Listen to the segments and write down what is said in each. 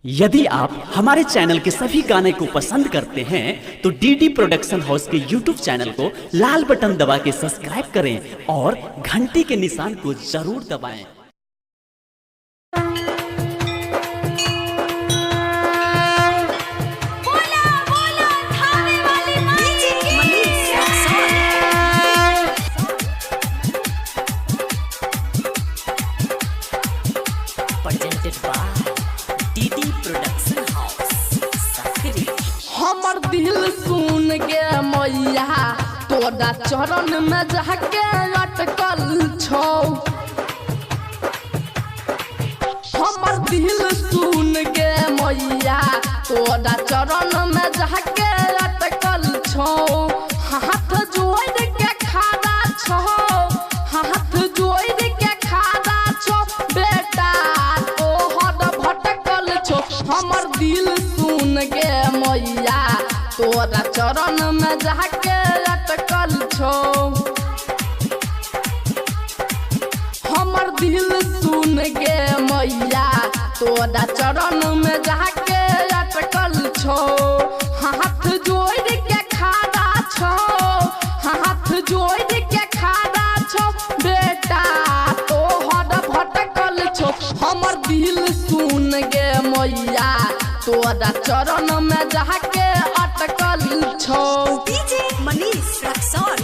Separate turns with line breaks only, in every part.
यदि आप हमारे चैनल के सभी गाने को पसंद करते हैं तो डीडी प्रोडक्शन हाउस के यूट्यूब चैनल को लाल बटन दबा के सब्सक्राइब करें और घंटी के निशान को जरूर दबाएं।
हमर दिल सुन गे मैया तोरा चरण में जाके अटकल छौ। हमर दिल सुन गे मैया तोरा चरण में जाके अटकल छौ। हाथ जोड़ के खड़ा छौ, हाथ जोड़ के खड़ा छौ बेटा तोहर भटकल छौ। हमर दिल सुन गे मैया तोरा चरण में जाके अटकल छौ। हमर दिल सुन गे मैया तोरा चरण में जाके अटकल छौ। हाथ जोड़ के खड़ा छौ, हाथ जोड़ के खड़ा छौ बेटा तोहर भटकल छौ। हमर दिल सुन गे मैया तोरा चरण में जाके अटकल छौ।
डीजे मनीष रक्सौल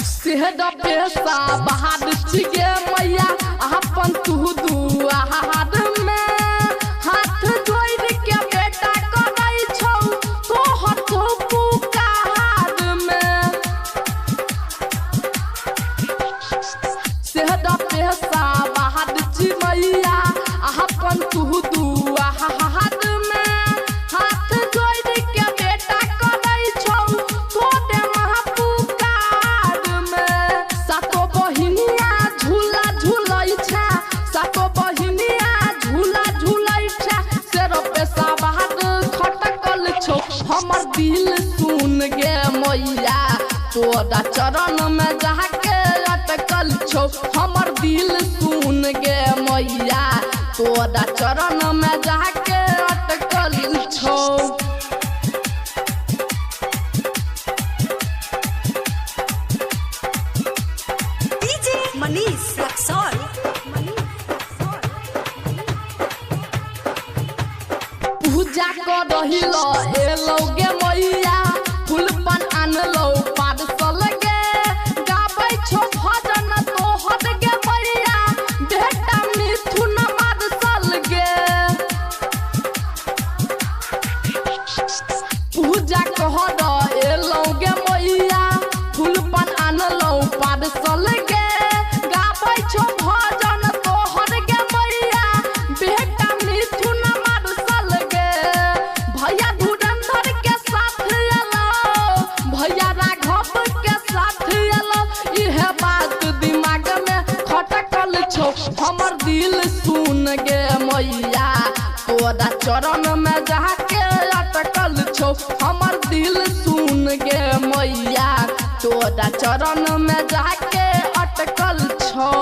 सेहद पेशा बहाद छिगे मैया अपन तू दुआर में हाथ जोड़ के बेटा करै छौ तोहर तो पुकार में। सेहद पेशा बहाद छी मैया अपन तू दुआर में हाथ जोड़ के बेटा करै छौ तोरे महापुकार में। सातो बहिनिया झूला झूलै छै, सातो बहिनिया झूला झूलै छै सेरो पेशा बहाद खटकल छौ। हमर दिल सुन गे मैया तोरा चरण में जाके अटकल छौ। हमर दिल सुन गे मैया तोरा चरण में जाके अटकल छौ।
डीजे मनीष रक्सौल
पूजा कर रहिलो एलो गे मैया फूल पन आनलो पार्सल गे गाबै छौ भजन तोहर गे मैया बेटा मिथुन मार्शल गे। पूजा कर एलो गे मैया फूल पन आनलो पार्सल गे गाबै छौ भजन तोहर गे मैया बेटा मिथुन मार्शल गे। भैया धुरंधर के साथ एलो, भैया राघव के साथ एलो इहे बात दिमाग में खटकल छौ। हमर दिल सुन गे मैया तोरा चरण में जाके अटकल छौ। हमर दिल सुन गे मैया तोरा चरण में जाके अटकल छौ।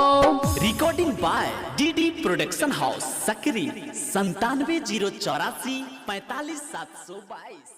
Recording by DD production house Sakri 97 084 45 722।